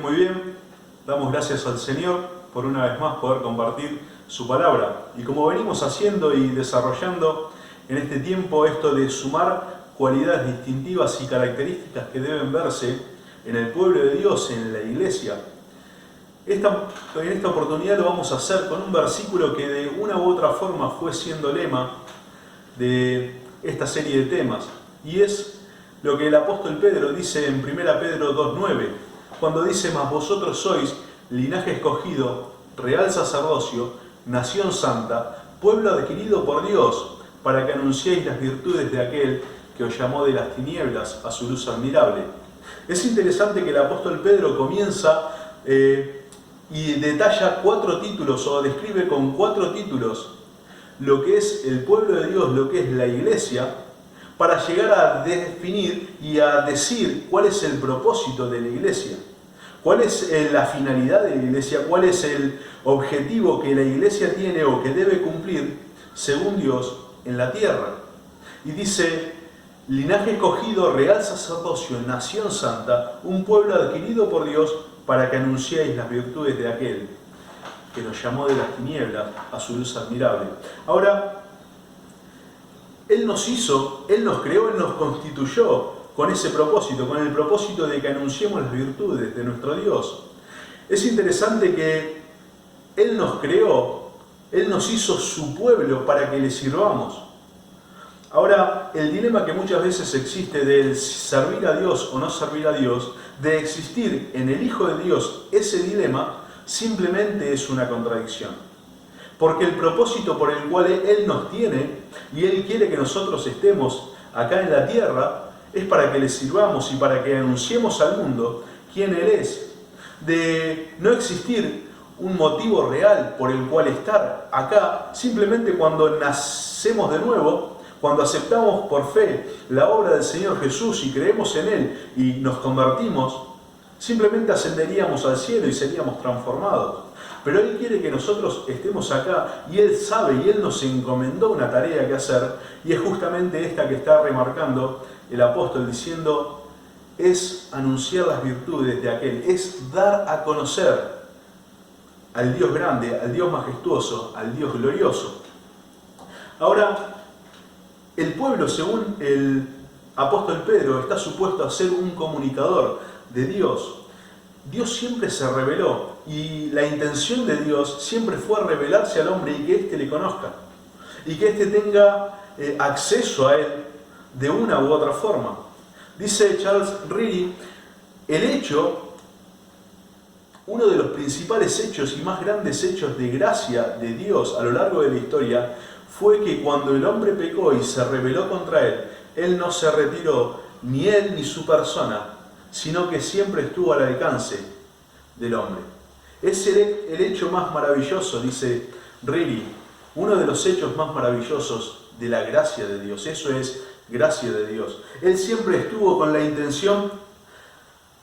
Muy bien, damos gracias al Señor por una vez más poder compartir su palabra. Y como venimos haciendo y desarrollando en este tiempo esto de sumar cualidades distintivas y características que deben verse en el pueblo de Dios, en la iglesia, en esta oportunidad lo vamos a hacer con un versículo que de una u otra forma fue siendo lema de esta serie de temas. Y es lo que el apóstol Pedro dice en 1 Pedro 2:9, cuando dice: mas vosotros sois linaje escogido, real sacerdocio, nación santa, pueblo adquirido por Dios, para que anunciéis las virtudes de aquel que os llamó de las tinieblas a su luz admirable. Es interesante que el apóstol Pedro comienza y detalla 4 títulos, o describe con 4 títulos lo que es el pueblo de Dios, lo que es la iglesia, para llegar a definir y a decir cuál es el propósito de la iglesia, cuál es la finalidad de la iglesia, cuál es el objetivo que la iglesia tiene o que debe cumplir según Dios en la tierra. Y dice: linaje escogido, real sacerdocio, nación santa, un pueblo adquirido por Dios, para que anunciéis las virtudes de aquel que nos llamó de las tinieblas a su luz admirable. Ahora, Él nos hizo, Él nos creó, Él nos constituyó con ese propósito, con el propósito de que anunciemos las virtudes de nuestro Dios. Es interesante que Él nos creó, Él nos hizo su pueblo para que le sirvamos. Ahora, el dilema que muchas veces existe de servir a Dios o no servir a Dios, de existir en el Hijo de Dios, ese dilema simplemente es una contradicción. Porque el propósito por el cual Él nos tiene y Él quiere que nosotros estemos acá en la tierra es para que le sirvamos y para que anunciemos al mundo quién Él es. De no existir un motivo real por el cual estar acá, simplemente cuando nacemos de nuevo, cuando aceptamos por fe la obra del Señor Jesús y creemos en Él y nos convertimos, simplemente ascenderíamos al cielo y seríamos transformados. Pero Él quiere que nosotros estemos acá y Él sabe y Él nos encomendó una tarea que hacer, y es justamente esta que está remarcando el apóstol diciendo: es anunciar las virtudes de aquel, es dar a conocer al Dios grande, al Dios majestuoso, al Dios glorioso. Ahora, el pueblo, según el apóstol Pedro, está supuesto a ser un comunicador de Dios. Dios siempre se reveló y la intención de Dios siempre fue revelarse al hombre y que éste le conozca y que éste tenga acceso a Él de una u otra forma. Dice Charles Riley: uno de los principales hechos y más grandes hechos de gracia de Dios a lo largo de la historia fue que cuando el hombre pecó y se rebeló contra Él, Él no se retiró, ni Él ni su persona, sino que siempre estuvo al alcance del hombre. Es el hecho más maravilloso, dice Riley, uno de los hechos más maravillosos de la gracia de Dios. Eso es gracia de Dios. Él siempre estuvo con la intención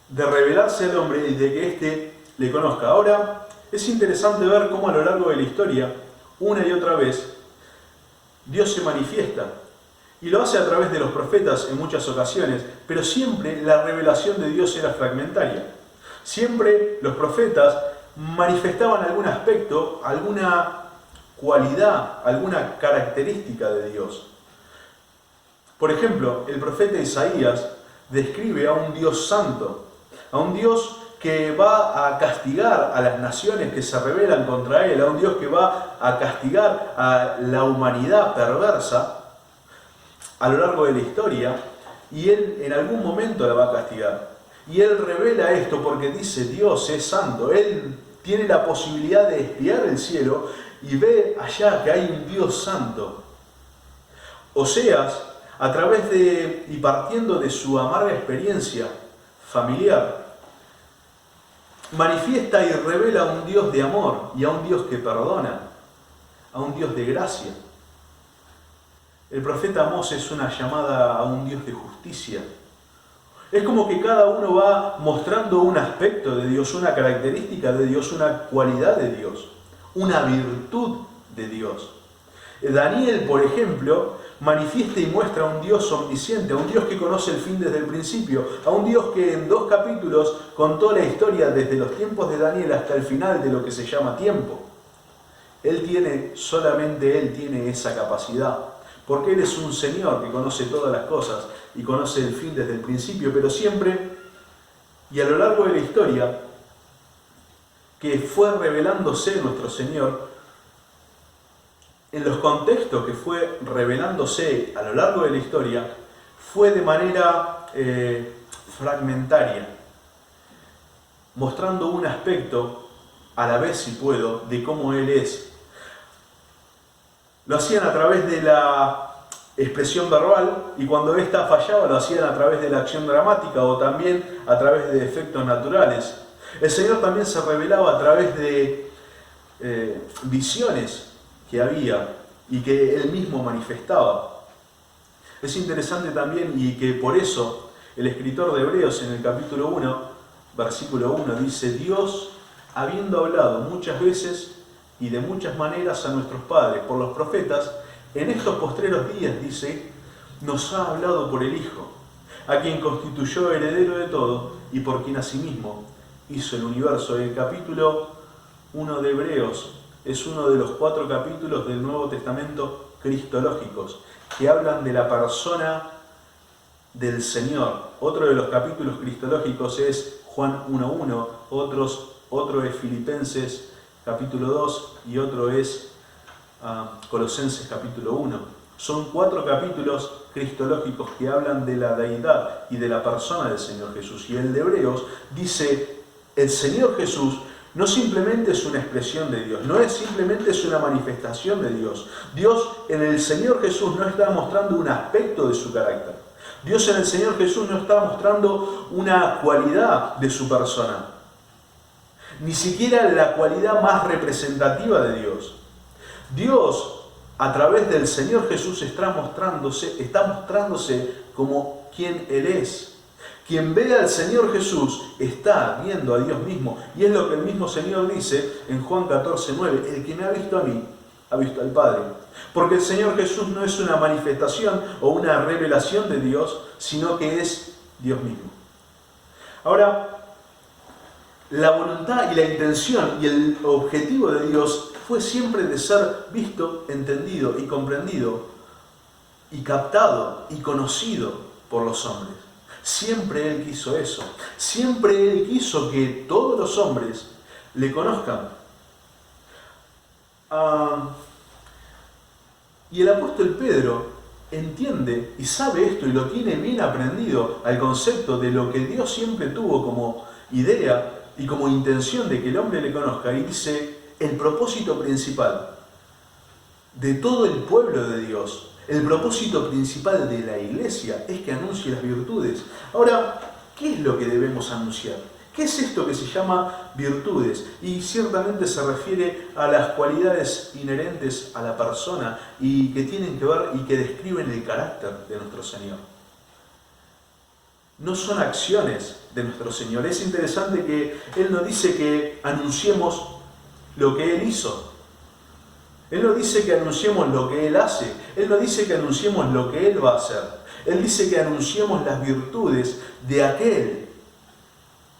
de revelarse al hombre y de que éste le conozca. Ahora, es interesante ver cómo a lo largo de la historia, una y otra vez, Dios se manifiesta. Y lo hace a través de los profetas en muchas ocasiones, pero siempre la revelación de Dios era fragmentaria. Siempre los profetas manifestaban algún aspecto, alguna cualidad, alguna característica de Dios. Por ejemplo, el profeta Isaías describe a un Dios santo, a un Dios que va a castigar a las naciones que se rebelan contra Él, a un Dios que va a castigar a la humanidad perversa a lo largo de la historia, y Él en algún momento la va a castigar. Y Él revela esto porque dice: Dios es santo. Él tiene la posibilidad de espiar el cielo y ve allá que hay un Dios santo. Oseas, a través de y partiendo de su amarga experiencia familiar, manifiesta y revela a un Dios de amor y a un Dios que perdona, a un Dios de gracia. El profeta Amós es una llamada a un Dios de justicia. Es como que cada uno va mostrando un aspecto de Dios, una característica de Dios, una cualidad de Dios, una virtud de Dios. Daniel, por ejemplo, manifiesta y muestra a un Dios omnisciente, a un Dios que conoce el fin desde el principio, a un Dios que en 2 capítulos contó la historia desde los tiempos de Daniel hasta el final de lo que se llama tiempo. Solamente Él tiene esa capacidad, porque Él es un Señor que conoce todas las cosas y conoce el fin desde el principio, pero siempre y a lo largo de la historia que fue revelándose nuestro Señor, en los contextos que fue revelándose a lo largo de la historia, fue de manera fragmentaria, mostrando un aspecto, a la vez si puedo, de cómo Él es. Lo hacían a través de la expresión verbal, y cuando ésta fallaba lo hacían a través de la acción dramática o también a través de efectos naturales. El Señor también se revelaba a través de visiones que había y que Él mismo manifestaba. Es interesante también, y que por eso el escritor de Hebreos en el capítulo 1, versículo 1 dice: Dios, habiendo hablado muchas veces y de muchas maneras a nuestros padres por los profetas, en estos postreros días, dice, nos ha hablado por el Hijo, a quien constituyó heredero de todo y por quien asimismo hizo el universo. El capítulo 1 de Hebreos es uno de los 4 capítulos del Nuevo Testamento cristológicos que hablan de la persona del Señor. Otro de los capítulos cristológicos es Juan 1.1, otro es Filipenses capítulo 2 y otro es Colosenses capítulo 1. Son 4 capítulos cristológicos que hablan de la deidad y de la persona del Señor Jesús. Y el de Hebreos dice: el Señor Jesús no simplemente es una expresión de Dios, no es simplemente es una manifestación de Dios. Dios en el Señor Jesús no está mostrando un aspecto de su carácter. Dios en el Señor Jesús no está mostrando una cualidad de su persona, ni siquiera la cualidad más representativa de Dios. Dios, a través del Señor Jesús, está mostrándose como quien Él es. Quien ve al Señor Jesús está viendo a Dios mismo. Y es lo que el mismo Señor dice en Juan 14:9. El que me ha visto a mí, ha visto al Padre. Porque el Señor Jesús no es una manifestación o una revelación de Dios, sino que es Dios mismo. Ahora, la voluntad y la intención y el objetivo de Dios fue siempre de ser visto, entendido y comprendido y captado y conocido por los hombres. Siempre Él quiso eso. Siempre Él quiso que todos los hombres le conozcan. Y el apóstol Pedro entiende y sabe esto y lo tiene bien aprendido al concepto de lo que Dios siempre tuvo como idea y como intención de que el hombre le conozca, y dice: el propósito principal de todo el pueblo de Dios, el propósito principal de la iglesia, es que anuncie las virtudes. Ahora, ¿qué es lo que debemos anunciar? ¿Qué es esto que se llama virtudes? Y ciertamente se refiere a las cualidades inherentes a la persona y que tienen que ver y que describen el carácter de nuestro Señor. No son acciones de nuestro Señor. Es interesante que Él no dice que anunciemos lo que Él hizo. Él no dice que anunciemos lo que Él hace. Él no dice que anunciemos lo que Él va a hacer. Él dice que anunciemos las virtudes de aquel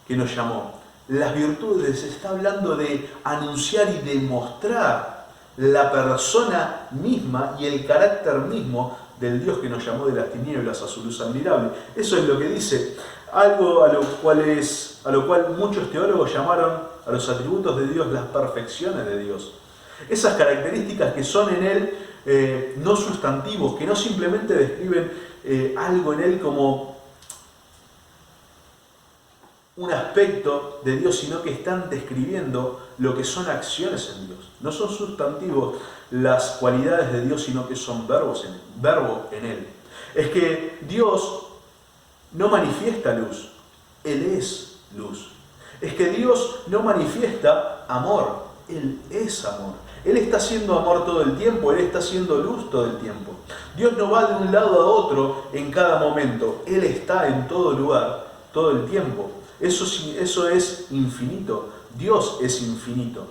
que nos llamó. Las virtudes, está hablando de anunciar y demostrar la persona misma y el carácter mismo del Dios que nos llamó de las tinieblas a su luz admirable. Eso es lo que dice, algo a lo cual muchos teólogos llamaron a los atributos de Dios las perfecciones de Dios. Esas características que son en Él no sustantivos, que no simplemente describen algo en Él como un aspecto de Dios, sino que están describiendo lo que son acciones en Dios. No son sustantivos las cualidades de Dios, sino que son verbo en Él. Es que Dios no manifiesta luz, Él es luz. Es que Dios no manifiesta amor, Él es amor. Él está siendo amor todo el tiempo, Él está siendo luz todo el tiempo. Dios no va de un lado a otro en cada momento, Él está en todo lugar, todo el tiempo. Eso es infinito, Dios es infinito.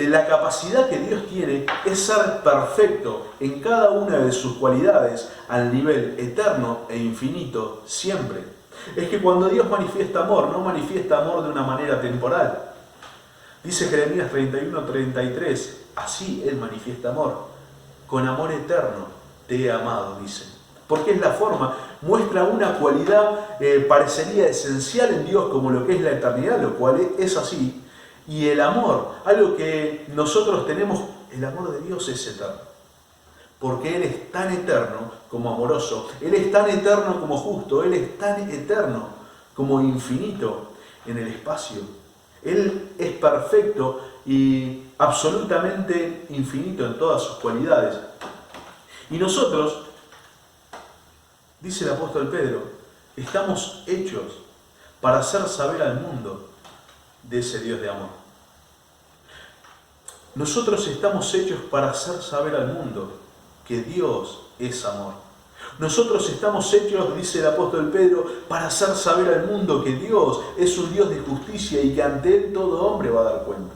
La capacidad que Dios tiene es ser perfecto en cada una de sus cualidades al nivel eterno e infinito siempre. Es que cuando Dios manifiesta amor, no manifiesta amor de una manera temporal. Dice Jeremías 31:33, así Él manifiesta amor. Con amor eterno te he amado, dice. Porque es la forma, muestra una cualidad, parecería esencial en Dios como lo que es la eternidad, lo cual es así. Y el amor, algo que nosotros tenemos, el amor de Dios es eterno. Porque Él es tan eterno como amoroso, Él es tan eterno como justo, Él es tan eterno como infinito en el espacio. Él es perfecto y absolutamente infinito en todas sus cualidades. Y nosotros, dice el apóstol Pedro, estamos hechos para hacer saber al mundo de ese Dios de amor. Nosotros estamos hechos para hacer saber al mundo que Dios es amor. Nosotros estamos hechos, dice el apóstol Pedro, para hacer saber al mundo que Dios es un Dios de justicia y que ante Él todo hombre va a dar cuenta.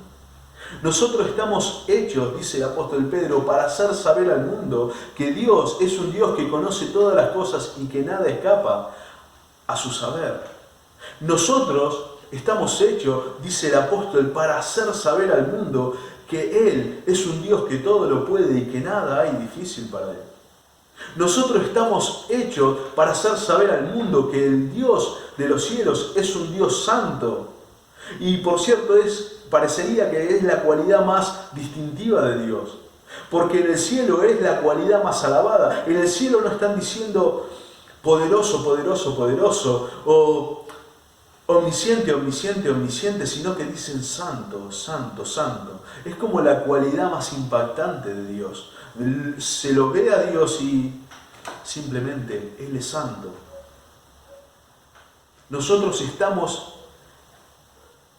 Nosotros estamos hechos, dice el apóstol Pedro, para hacer saber al mundo que Dios es un Dios que conoce todas las cosas y que nada escapa a su saber. Nosotros estamos hechos, dice el apóstol, para hacer saber al mundo que Él es un Dios que todo lo puede y que nada hay difícil para Él. Nosotros estamos hechos para hacer saber al mundo que el Dios de los cielos es un Dios santo. Y por cierto, parecería que es la cualidad más distintiva de Dios. Porque en el cielo es la cualidad más alabada. En el cielo no están diciendo poderoso, poderoso, poderoso, o omnisciente, omnisciente, omnisciente, sino que dicen santo, santo, santo. Es como la cualidad más impactante de Dios. Se lo ve a Dios y simplemente Él es santo. Nosotros estamos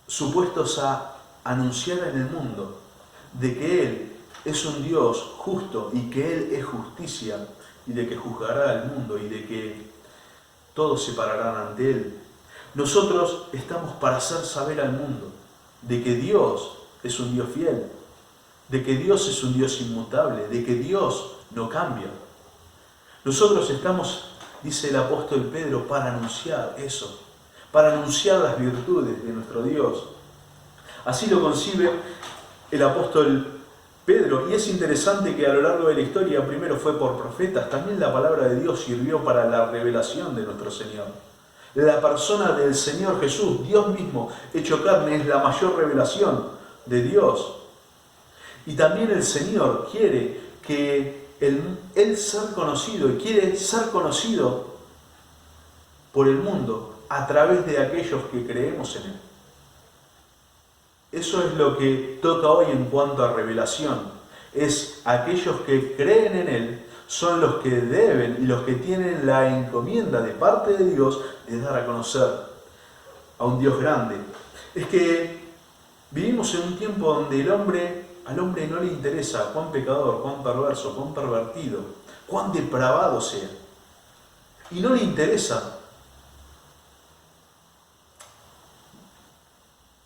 supuestos a anunciar en el mundo de que Él es un Dios justo y que Él es justicia y de que juzgará al mundo y de que todos se pararán ante Él. Nosotros estamos para hacer saber al mundo de que Dios es un Dios fiel, de que Dios es un Dios inmutable, de que Dios no cambia. Nosotros estamos, dice el apóstol Pedro, para anunciar eso, para anunciar las virtudes de nuestro Dios. Así lo concibe el apóstol Pedro, y es interesante que a lo largo de la historia, primero fue por profetas, también la palabra de Dios sirvió para la revelación de nuestro Señor. La persona del Señor Jesús, Dios mismo hecho carne, es la mayor revelación de Dios. Y también el Señor quiere que Él ser conocido, y quiere ser conocido por el mundo a través de aquellos que creemos en Él. Eso es lo que toca hoy en cuanto a revelación. Es aquellos que creen en Él, son los que deben y los que tienen la encomienda de parte de Dios de dar a conocer a un Dios grande. Es que vivimos en un tiempo donde al hombre no le interesa cuán pecador, cuán perverso, cuán pervertido, cuán depravado sea. Y no le interesa.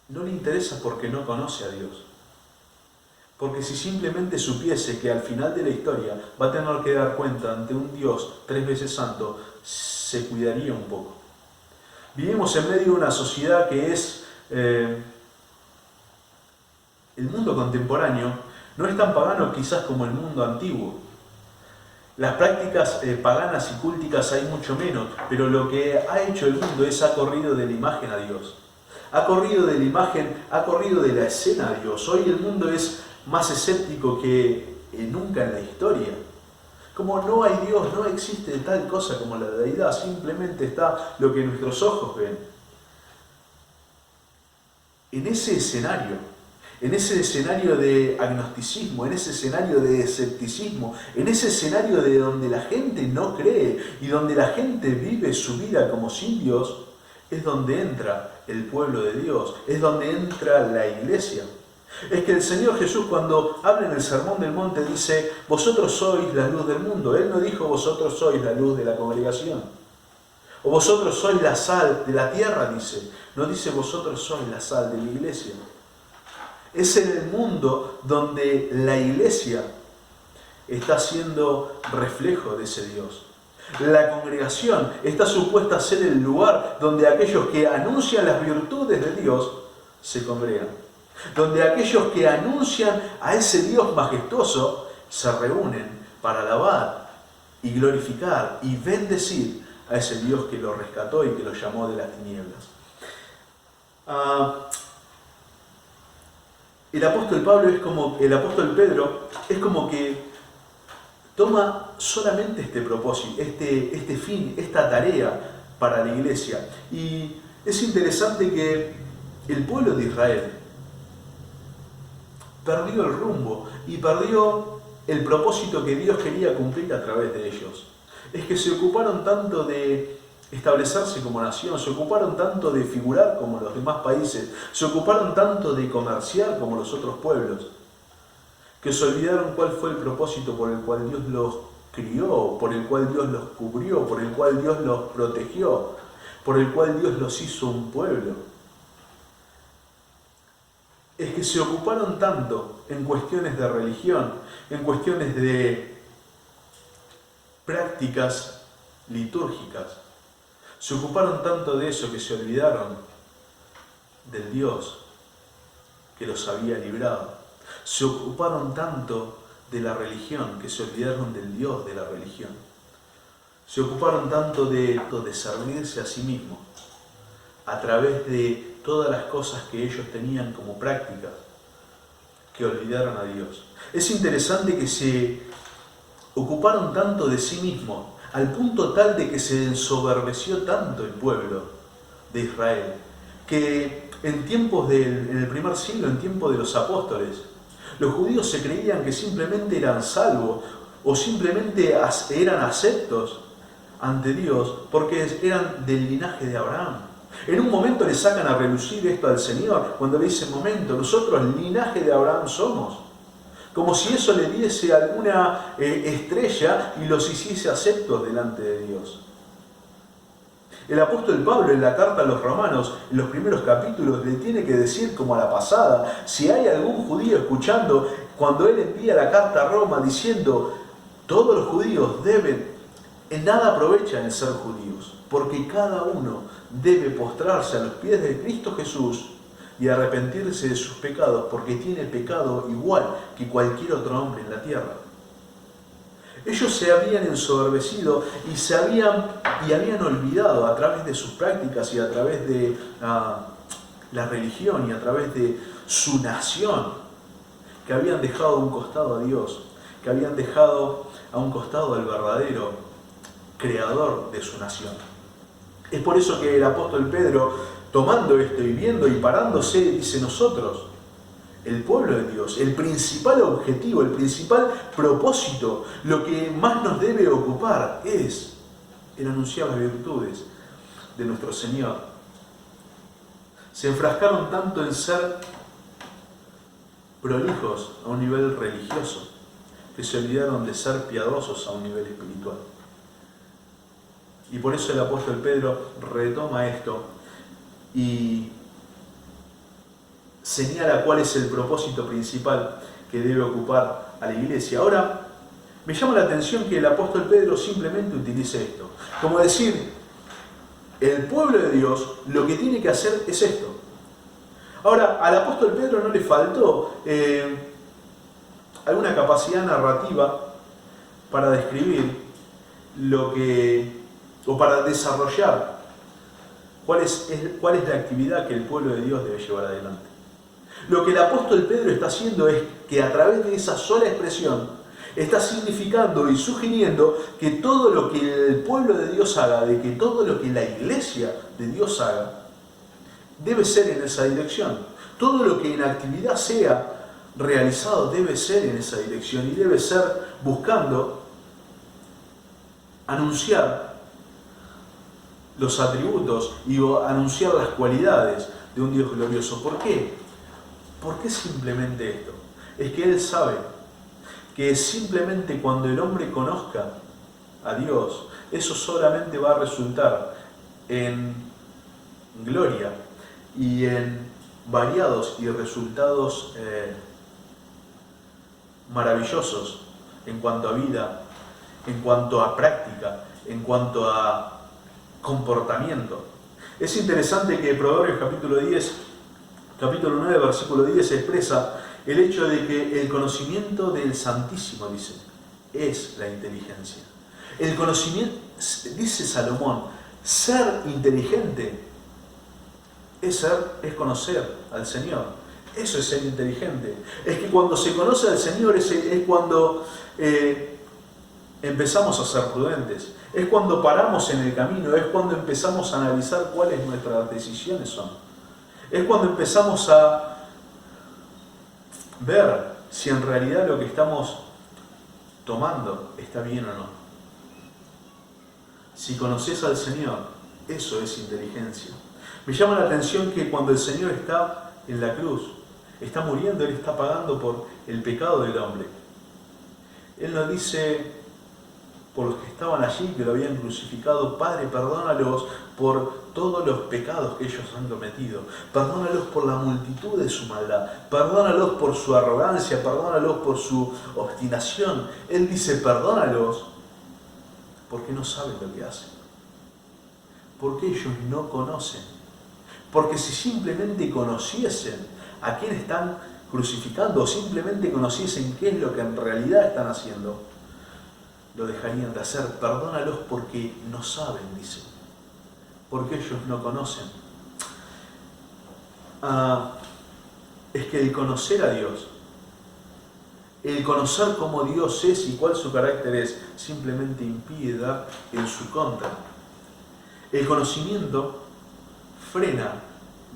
No le interesa porque no conoce a Dios. Porque si simplemente supiese que al final de la historia va a tener que dar cuenta ante un Dios 3 veces santo, se cuidaría un poco. Vivimos en medio de una sociedad que es... el mundo contemporáneo no es tan pagano quizás como el mundo antiguo. Las prácticas paganas y cúlticas hay mucho menos, pero lo que ha hecho el mundo es ha corrido de la imagen a Dios. Ha corrido de la imagen, ha corrido de la escena a Dios. Hoy el mundo es más escéptico que nunca en la historia. Como no hay Dios, no existe tal cosa como la deidad, simplemente está lo que nuestros ojos ven. En ese escenario de agnosticismo, en ese escenario de escepticismo, en ese escenario de donde la gente no cree y donde la gente vive su vida como sin Dios, es donde entra el pueblo de Dios, es donde entra la iglesia. Es que el Señor Jesús, cuando habla en el Sermón del Monte, dice: vosotros sois la luz del mundo. Él no dijo vosotros sois la luz de la congregación. O vosotros sois la sal de la tierra, dice. No dice vosotros sois la sal de la iglesia. Es en el mundo donde la iglesia está siendo reflejo de ese Dios. La congregación está supuesta a ser el lugar donde aquellos que anuncian las virtudes de Dios se congregan. Donde aquellos que anuncian a ese Dios majestuoso se reúnen para alabar y glorificar y bendecir a ese Dios que lo rescató y que lo llamó de las tinieblas. El apóstol Pedro es como que toma solamente este propósito, este fin, esta tarea para la iglesia. Y es interesante que el pueblo de Israel perdió el rumbo y perdió el propósito que Dios quería cumplir a través de ellos. Es que se ocuparon tanto de establecerse como nación, se ocuparon tanto de figurar como los demás países, se ocuparon tanto de comerciar como los otros pueblos, que se olvidaron cuál fue el propósito por el cual Dios los crió, por el cual Dios los cubrió, por el cual Dios los protegió, por el cual Dios los hizo un pueblo. Es que se ocuparon tanto en cuestiones de religión, en cuestiones de prácticas litúrgicas, se ocuparon tanto de eso que se olvidaron del Dios que los había librado. Se ocuparon tanto de la religión que se olvidaron del Dios de la religión. Se ocuparon tanto de servirse a sí mismos a través de todas las cosas que ellos tenían como prácticas, que olvidaron a Dios. Es interesante que se ocuparon tanto de sí mismos, al punto tal de que se ensoberbeció tanto el pueblo de Israel, que en el primer siglo, en tiempos de los apóstoles, los judíos se creían que simplemente eran salvos o simplemente eran aceptos ante Dios porque eran del linaje de Abraham. En un momento le sacan a relucir esto al Señor cuando le dicen, momento, nosotros el linaje de Abraham somos. Como si eso le diese alguna estrella y los hiciese aceptos delante de Dios. El apóstol Pablo en la carta a los romanos, en los primeros capítulos, le tiene que decir como a la pasada, si hay algún judío escuchando, cuando él envía la carta a Roma diciendo, todos los judíos en nada aprovechan el ser judíos, porque cada uno debe postrarse a los pies de Cristo Jesús y arrepentirse de sus pecados, porque tiene pecado igual que cualquier otro hombre en la tierra. Ellos se habían ensoberbecido y habían olvidado a través de sus prácticas y a través de la religión y a través de su nación, que habían dejado a un costado a Dios, que habían dejado a un costado al verdadero creador de su nación. Es por eso que el apóstol Pedro, tomando esto y viendo y parándose, dice nosotros, el pueblo de Dios, el principal objetivo, el principal propósito, lo que más nos debe ocupar es el anunciar las virtudes de nuestro Señor. Se enfrascaron tanto en ser prolijos a un nivel religioso, que se olvidaron de ser piadosos a un nivel espiritual. Y por eso el apóstol Pedro retoma esto y señala cuál es el propósito principal que debe ocupar a la iglesia. Ahora, me llama la atención que el apóstol Pedro simplemente utilice esto. Como decir, el pueblo de Dios lo que tiene que hacer es esto. Ahora, al apóstol Pedro no le faltó alguna capacidad narrativa para describir o para desarrollar cuál es la actividad que el pueblo de Dios debe llevar adelante. Lo que el apóstol Pedro está haciendo es que a través de esa sola expresión está significando y sugiriendo que todo lo que el pueblo de Dios haga, de que todo lo que la iglesia de Dios haga, debe ser en esa dirección. Todo lo que en actividad sea realizado debe ser en esa dirección y debe ser buscando anunciar los atributos y anunciar las cualidades de un Dios glorioso. ¿Por qué? ¿Por qué simplemente esto? Es que Él sabe que simplemente cuando el hombre conozca a Dios, eso solamente va a resultar en gloria y en variados y resultados maravillosos en cuanto a vida, en cuanto a práctica, en cuanto a comportamiento. Es interesante que Proverbios capítulo 9, versículo 10 expresa el hecho de que el conocimiento del Santísimo, dice, es la inteligencia. El conocimiento, dice Salomón, ser inteligente es conocer al Señor. Eso es ser inteligente. Es que cuando se conoce al Señor es cuando empezamos a ser prudentes. Es cuando paramos en el camino, es cuando empezamos a analizar cuáles nuestras decisiones son. Es cuando empezamos a ver si en realidad lo que estamos tomando está bien o no. Si conoces al Señor, eso es inteligencia. Me llama la atención que cuando el Señor está en la cruz, está muriendo, Él está pagando por el pecado del hombre. Él nos dice, por los que estaban allí, que lo habían crucificado, Padre, perdónalos por todos los pecados que ellos han cometido. Perdónalos por la multitud de su maldad. Perdónalos por su arrogancia. Perdónalos por su obstinación. Él dice, perdónalos porque no saben lo que hacen. Porque ellos no conocen. Porque si simplemente conociesen a quién están crucificando o simplemente conociesen qué es lo que en realidad están haciendo, lo dejarían de hacer. Perdónalos porque no saben, dice. Porque ellos no conocen. Es que el conocer a Dios, el conocer cómo Dios es y cuál su carácter es, simplemente impide dar en su contra. El conocimiento frena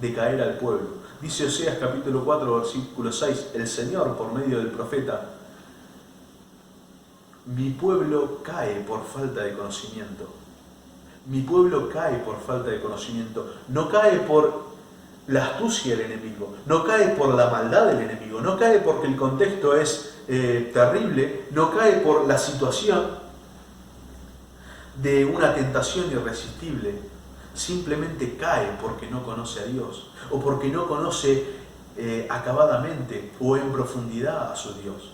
de caer al pueblo. Dice Oseas capítulo 4, versículo 6, el Señor, por medio del profeta, mi pueblo cae por falta de conocimiento. Mi pueblo cae por falta de conocimiento. No cae por la astucia del enemigo, no cae por la maldad del enemigo, no cae porque el contexto es terrible, no cae por la situación de una tentación irresistible. Simplemente cae porque no conoce a Dios, o porque no conoce acabadamente o en profundidad a su Dios.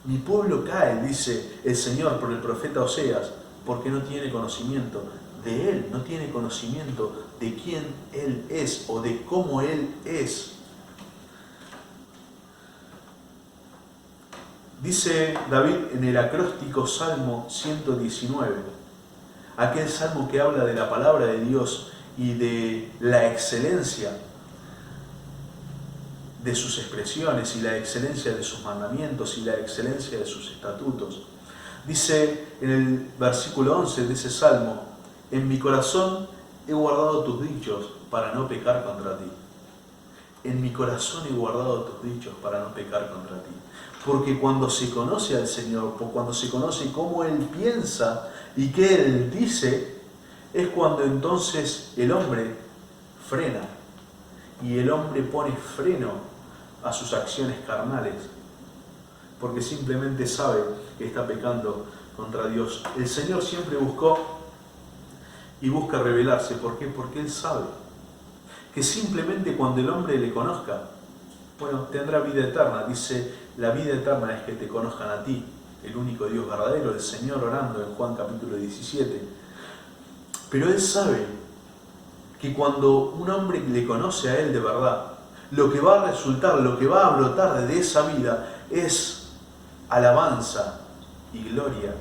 Mi pueblo cae, dice el Señor por el profeta Oseas, porque no tiene conocimiento de Él, no tiene conocimiento de quién Él es o de cómo Él es. Dice David en el acróstico Salmo 119, aquel salmo que habla de la palabra de Dios y de la excelencia de sus expresiones y la excelencia de sus mandamientos y la excelencia de sus estatutos. Dice en el versículo 11 de ese salmo, en mi corazón he guardado tus dichos para no pecar contra ti. En mi corazón he guardado tus dichos para no pecar contra ti. Porque cuando se conoce al Señor, cuando se conoce cómo Él piensa y qué Él dice, es cuando entonces el hombre frena y el hombre pone freno a sus acciones carnales, porque simplemente sabe que está pecando contra Dios. El Señor siempre buscó y busca revelarse. ¿Por qué? Porque Él sabe que simplemente cuando el hombre le conozca, bueno, tendrá vida eterna. Dice, la vida eterna es que te conozcan a ti, el único Dios verdadero, el Señor orando en Juan capítulo 17. Pero Él sabe que cuando un hombre le conoce a Él de verdad, lo que va a resultar, lo que va a brotar de esa vida es alabanza y gloria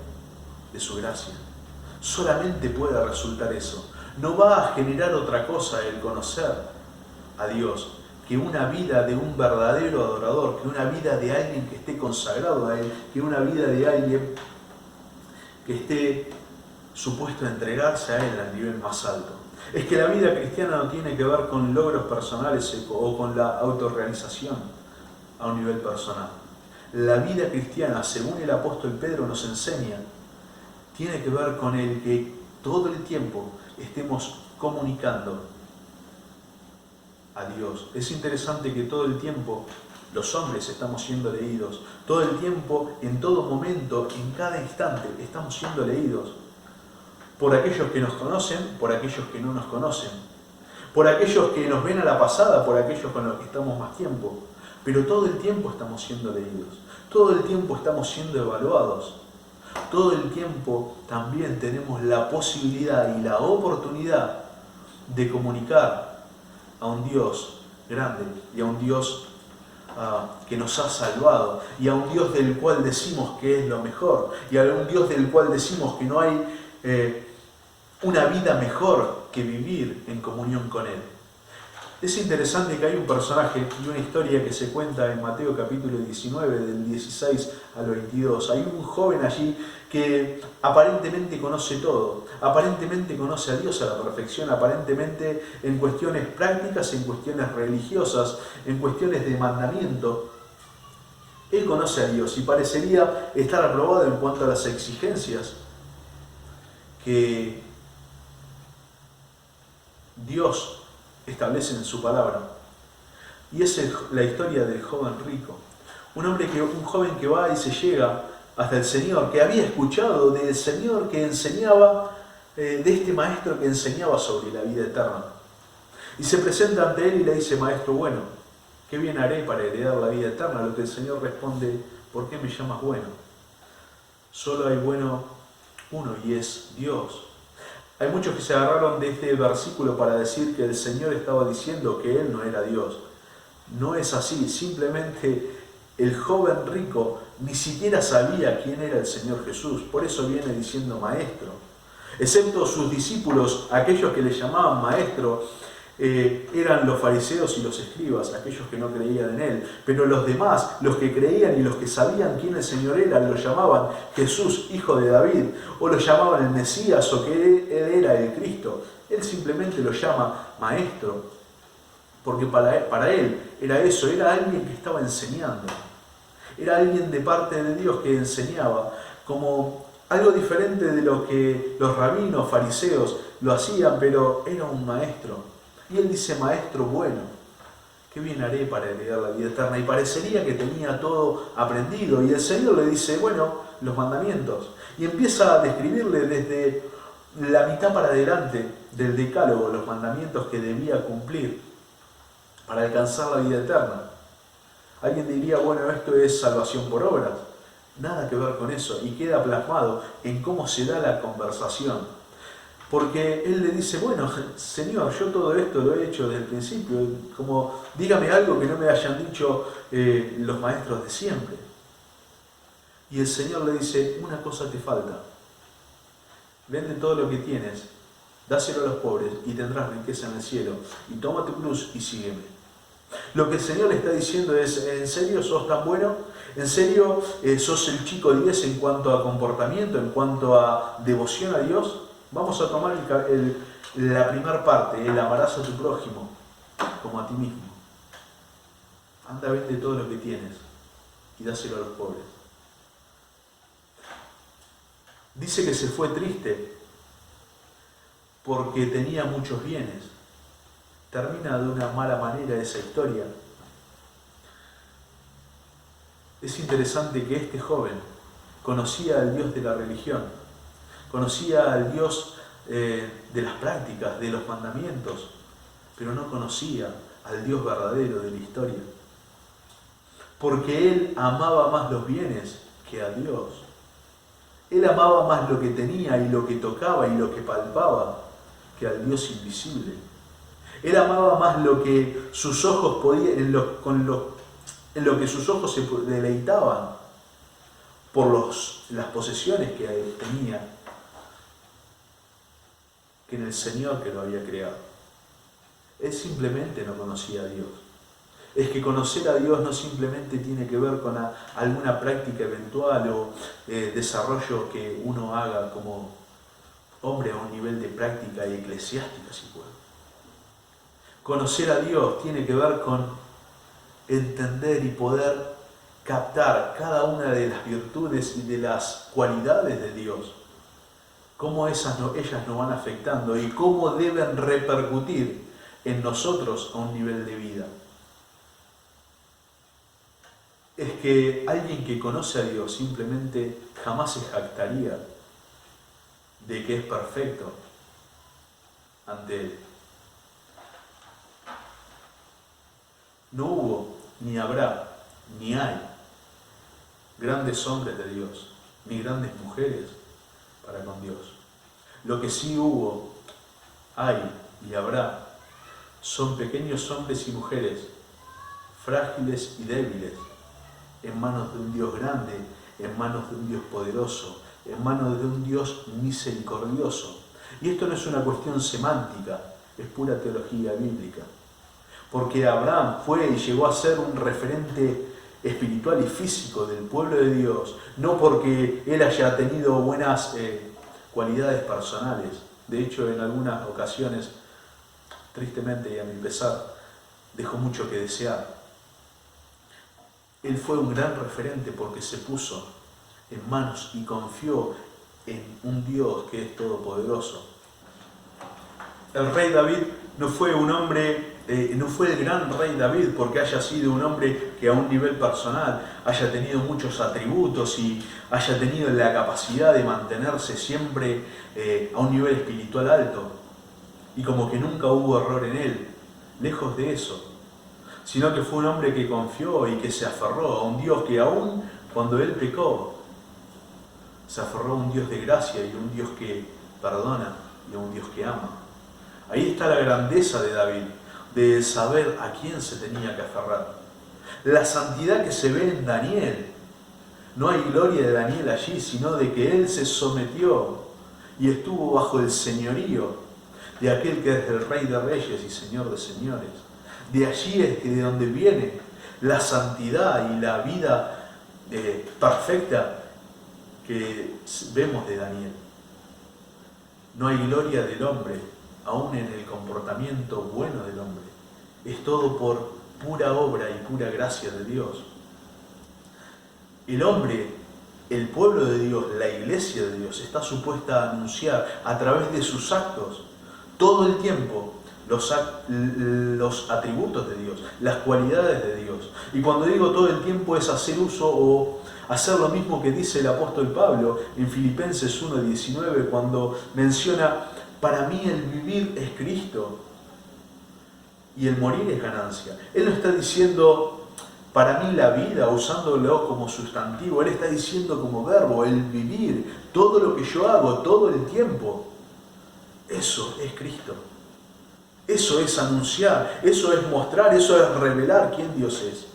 de su gracia. Solamente puede resultar eso. No va a generar otra cosa el conocer a Dios que una vida de un verdadero adorador, que una vida de alguien que esté consagrado a Él, que una vida de alguien que esté supuesto a entregarse a Él al nivel más alto. Es que la vida cristiana no tiene que ver con logros personales o con la autorrealización a un nivel personal. La vida cristiana, según el apóstol Pedro nos enseña, tiene que ver con el que todo el tiempo estemos comunicando a Dios. Es interesante que todo el tiempo los hombres estamos siendo leídos. Todo el tiempo, en todo momento, en cada instante, estamos siendo leídos. Por aquellos que nos conocen, por aquellos que no nos conocen. por aquellos que nos ven a la pasada, por aquellos con los que estamos más tiempo. Pero todo el tiempo estamos siendo leídos, todo el tiempo estamos siendo evaluados, todo el tiempo también tenemos la posibilidad y la oportunidad de comunicar a un Dios grande y a un Dios que nos ha salvado y a un Dios del cual decimos que es lo mejor y a un Dios del cual decimos que no hay una vida mejor que vivir en comunión con Él. Es interesante que hay un personaje y una historia que se cuenta en Mateo capítulo 19, del 16 al 22. Hay un joven allí que aparentemente conoce todo, aparentemente conoce a Dios a la perfección, aparentemente en cuestiones prácticas, en cuestiones religiosas, en cuestiones de mandamiento. Él conoce a Dios y parecería estar aprobado en cuanto a las exigencias que Dios establece en su palabra. Y es la historia del joven rico. Un joven que va y se llega hasta el Señor, que había escuchado del Señor que enseñaba, de este maestro que enseñaba sobre la vida eterna. Y se presenta ante él y le dice: maestro bueno, ¿qué bien haré para heredar la vida eterna? A lo que el Señor responde: ¿por qué me llamas bueno? Solo hay bueno uno y es Dios. Hay muchos que se agarraron de este versículo para decir que el Señor estaba diciendo que Él no era Dios. No es así, simplemente el joven rico ni siquiera sabía quién era el Señor Jesús, por eso viene diciendo maestro. Excepto sus discípulos, aquellos que le llamaban maestro, eran los fariseos y los escribas, aquellos que no creían en Él. Pero los demás, los que creían y los que sabían quién el Señor era, lo llamaban Jesús, hijo de David, o lo llamaban el Mesías, o que Él era el Cristo. Él simplemente lo llama maestro, porque para Él era eso, era alguien que estaba enseñando. Era alguien de parte de Dios que enseñaba, como algo diferente de lo que los rabinos, fariseos lo hacían, pero era un maestro. Y él dice: maestro bueno, ¿qué bien haré para heredar la vida eterna? Y parecería que tenía todo aprendido. Y el Señor le dice: bueno, los mandamientos. Y empieza a describirle desde la mitad para adelante del decálogo los mandamientos que debía cumplir para alcanzar la vida eterna. Alguien diría: bueno, esto es salvación por obras. Nada que ver con eso. Y queda plasmado en cómo se da la conversación. Porque él le dice: bueno, Señor, yo todo esto lo he hecho desde el principio, como dígame algo que no me hayan dicho los maestros de siempre. Y el Señor le dice: una cosa te falta, vende todo lo que tienes, dáselo a los pobres y tendrás riqueza en el cielo, y toma tu cruz y sígueme. Lo que el Señor le está diciendo es: ¿en serio sos tan bueno? ¿En serio sos el chico 10 en cuanto a comportamiento, en cuanto a devoción a Dios? Vamos a tomar la primera parte: el amarás a tu prójimo como a ti mismo. Anda, vende todo lo que tienes y dáselo a los pobres. Dice que se fue triste porque tenía muchos bienes. Termina de una mala manera esa historia. Es interesante que este joven conocía al Dios de la religión, conocía al Dios de las prácticas, de los mandamientos, pero no conocía al Dios verdadero de la historia. Porque él amaba más los bienes que a Dios. Él amaba más lo que tenía y lo que tocaba y lo que palpaba que al Dios invisible. Él amaba más lo que sus ojos podían, en lo que sus ojos se deleitaban por las posesiones que él tenía, que en el Señor que lo había creado. Él simplemente no conocía a Dios. Es que conocer a Dios no simplemente tiene que ver con alguna práctica eventual o desarrollo que uno haga como hombre a un nivel de práctica y eclesiástica, si puede. Conocer a Dios tiene que ver con entender y poder captar cada una de las virtudes y de las cualidades de Dios, cómo ellas nos van afectando y cómo deben repercutir en nosotros a un nivel de vida. Es que alguien que conoce a Dios simplemente jamás se jactaría de que es perfecto ante Él. No hubo, ni habrá, ni hay grandes hombres de Dios, ni grandes mujeres para con Dios. Lo que sí hubo, hay y habrá son pequeños hombres y mujeres, frágiles y débiles, en manos de un Dios grande, en manos de un Dios poderoso, en manos de un Dios misericordioso. Y esto no es una cuestión semántica, es pura teología bíblica. Porque Abraham fue y llegó a ser un referente espiritual y físico del pueblo de Dios, no porque él haya tenido buenas cualidades personales. De hecho, en algunas ocasiones, tristemente y a mi pesar, dejó mucho que desear. Él fue un gran referente porque se puso en manos y confió en un Dios que es todopoderoso. El rey David no fue un hombre, no fue el gran rey David porque haya sido un hombre que a un nivel personal haya tenido muchos atributos y haya tenido la capacidad de mantenerse siempre a un nivel espiritual alto y como que nunca hubo error en él, lejos de eso, sino que fue un hombre que confió y que se aferró a un Dios que aún cuando él pecó, se aferró a un Dios de gracia y a un Dios que perdona y a un Dios que ama. Ahí está la grandeza de David, de saber a quién se tenía que aferrar. La santidad que se ve en Daniel. No hay gloria de Daniel allí, sino de que él se sometió y estuvo bajo el señorío de aquel que es el Rey de Reyes y Señor de Señores. De allí es de donde viene la santidad y la vida perfecta que vemos de Daniel. No hay gloria del hombre, aún en el comportamiento bueno del hombre. Es todo por pura obra y pura gracia de Dios. El hombre, el pueblo de Dios, la iglesia de Dios, está supuesta a anunciar a través de sus actos todo el tiempo los atributos de Dios, las cualidades de Dios. Y cuando digo todo el tiempo es hacer uso o hacer lo mismo que dice el apóstol Pablo en Filipenses 1:19 cuando menciona: para mí el vivir es Cristo y el morir es ganancia. Él no está diciendo para mí la vida usándolo como sustantivo, él está diciendo como verbo, el vivir, todo lo que yo hago, todo el tiempo, eso es Cristo. Eso es anunciar, eso es mostrar, eso es revelar quién Dios es.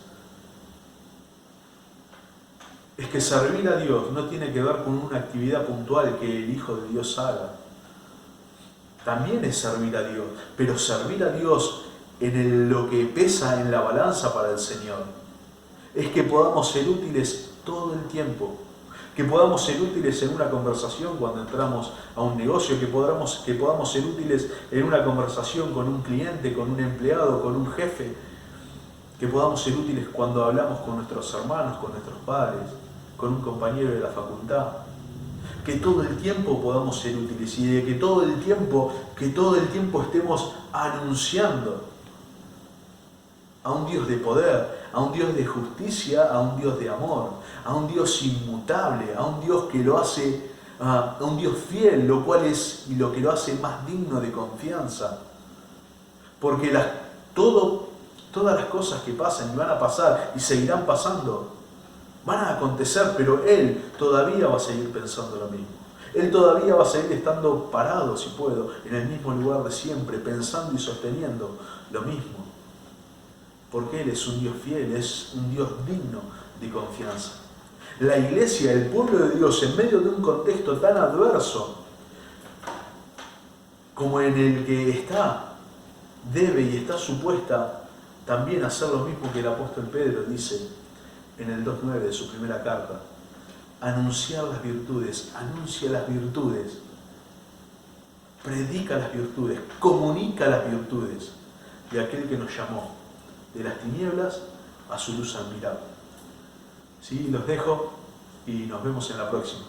Es que servir a Dios no tiene que ver con una actividad puntual que el Hijo de Dios haga. También es servir a Dios, pero servir a Dios en lo que pesa en la balanza para el Señor es que podamos ser útiles todo el tiempo, que podamos ser útiles en una conversación cuando entramos a un negocio, que podamos ser útiles en una conversación con un cliente, con un empleado, con un jefe, que podamos ser útiles cuando hablamos con nuestros hermanos, con nuestros padres, con un compañero de la facultad. Que todo el tiempo podamos ser útiles y de que todo el tiempo estemos anunciando a un Dios de poder, a un Dios de justicia, a un Dios de amor, a un Dios inmutable, a un Dios que lo hace, a un Dios fiel, lo cual es y lo que lo hace más digno de confianza. Porque todas las cosas que pasan y van a pasar y seguirán pasando, van a acontecer, pero Él todavía va a seguir pensando lo mismo. Él todavía va a seguir estando parado, si puedo, en el mismo lugar de siempre, pensando y sosteniendo lo mismo. Porque Él es un Dios fiel, es un Dios digno de confianza. La iglesia, el pueblo de Dios, en medio de un contexto tan adverso como en el que está, debe y está supuesta también a hacer lo mismo que el apóstol Pedro dice en el 2:9 de su primera carta: anunciar las virtudes, anuncia las virtudes, predica las virtudes, comunica las virtudes de aquel que nos llamó de las tinieblas a su luz admirable. Sí, los dejo y nos vemos en la próxima.